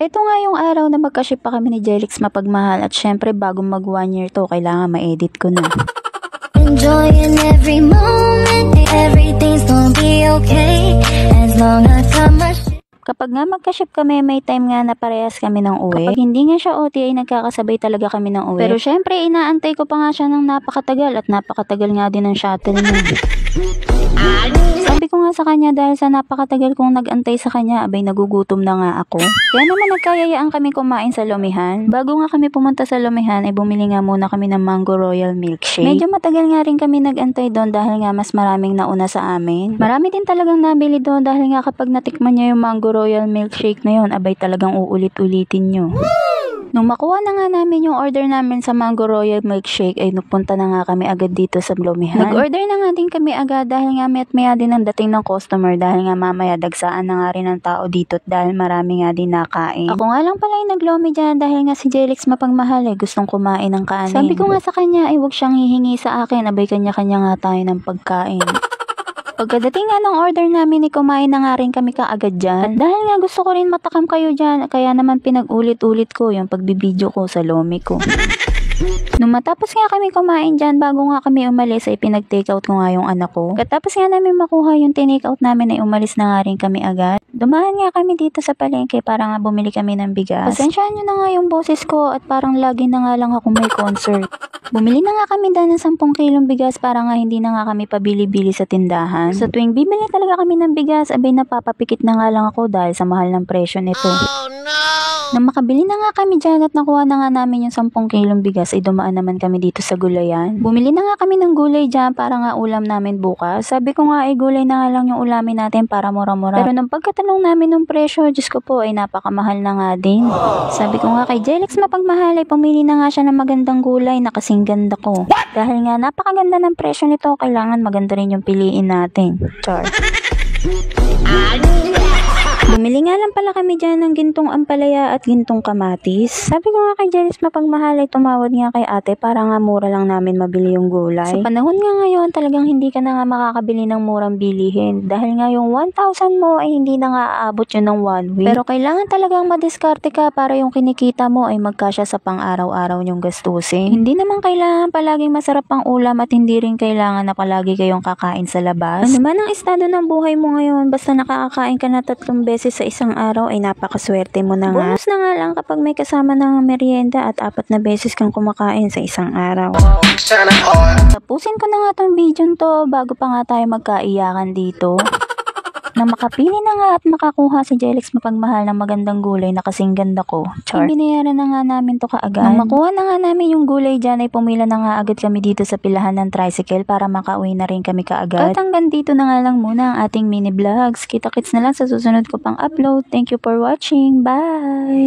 Ito nga yung araw na magka-ship pa kami ni Jelix Mapagmahal at syempre bago mag 1 year to, kailangan ma-edit ko na. Enjoying every moment, everything's gonna be okay as long as I'm Kapag nga magka-ship kami, may time nga na parehas kami ng uwi. Kapag hindi nga siya OT ay nagkakasabay talaga kami ng uwi. Pero syempre, inaantay ko pa nga siya ng napakatagal at napakatagal nga din ng shuttle niya. Sabi ko nga sa kanya dahil sa napakatagal kong nag-antay sa kanya, abay nagugutom na nga ako. Kaya naman nagkayayaan kami kumain sa Lomihan. Bago nga kami pumunta sa Lomihan ay bumili nga muna kami ng Mango Royal Milkshake. Medyo matagal nga rin kami nag-antay doon dahil nga mas maraming nauna sa amin. Marami din talagang nabili doon dahil nga kapag natikman niya yung Mango Royal Milkshake na yun, abay talagang uulit-ulitin nyo. Nung makuha na nga namin yung order namin sa Mango Royal Milkshake ay nagpunta na nga kami agad dito sa Lomihan. Nag-order na nga din kami agad dahil nga maya din ang dating ng customer dahil nga mamaya dagsaan na nga rin ang tao dito dahil marami nga din nakain. Ako nga lang pala yung naglomi dyan dahil nga si Jelix Mapagmahal ay gustong kumain ng kanin. Sabi ko nga sa kanya ay huwag siyang hihingi sa akin, abay kanya-kanya nga tayo ng pagkain. Pagkadating nga ng order namin ay kumain na nga rin kami kaagad dyan. At dahil nga gusto ko rin matakam kayo dyan, kaya naman pinag-ulit-ulit ko yung pagbibideo ko sa lomi ko. Nung matapos nga kami kumain dyan, bago nga kami umalis ay pinag-takeout ko nga yung anak ko. Katapos nga namin makuha yung tinake-out namin ay umalis na nga rin kami agad. Dumaan nga kami dito sa palengke para nga bumili kami ng bigas. Pasensyahan nyo na nga yung boses ko at parang lagi na nga lang ako may concert. Bumili na nga kami dahil ng 10 kilong bigas para nga hindi na nga kami pabili-bili sa tindahan. Sa tuwing bibili talaga kami ng bigas, abay napapapikit na nga lang ako dahil sa mahal ng presyo nito. Oh no! Nung makabili na nga kami dyan at nakuha na nga namin yung 10 kilong bigas, ay dumaan naman kami dito sa gulayan. Bumili na nga kami ng gulay dyan para nga ulam namin bukas. Sabi ko nga ay gulay na nga lang yung ulamin natin para mura-mura. Pero nung pagkatanong namin ng presyo, Diyos ko po ay napakamahal na nga din. Sabi ko nga kay Jelix Mapagmahal ay pumili na nga siya ng magandang gulay na kasing ganda ko. Dahil nga napakaganda ng presyo nito, kailangan maganda rin yung piliin natin. Char. Bumili nga lang pala kami dyan ng gintong ampalaya at gintong kamatis. Sabi ko nga kay Jelix Mapagmahal ay tumawad nga kay ate para nga mura lang namin mabili yung gulay. Sa panahon nga ngayon talagang hindi ka na nga makakabili ng murang bilihin. Dahil nga yung 1,000 mo ay hindi na nga aabot yun ng 1 week. Pero kailangan talagang madiskarte ka para yung kinikita mo ay magkasya sa pang-araw-araw nyong gastusin. Hindi naman kailangan palaging masarap ang ulam at hindi rin kailangan na palagi kayong kakain sa labas. Ano man ang estado ng buhay mo ngayon, basta nakakakain ka na 3 beses sa isang araw ay napakaswerte mo na nga. Bonus na nga lang kapag may kasama ng merienda at 4 na beses kang kumakain sa isang araw. Tapusin ko na nga tong video to bago pa nga tayo magkaiyakan dito. Na makapili na nga at makakuha si Jelix Mapagmahal ng magandang gulay na kasing ganda ko. Char. Binayaran na nga namin to kaagad. Nang makuha na nga namin yung gulay dyan ay pumila na nga agad kami dito sa pilahan ng tricycle para makauwi na rin kami kaagad. At hanggang dito na nga lang muna ang ating mini vlogs. Kita-kits na lang sa susunod ko pang upload. Thank you for watching. Bye!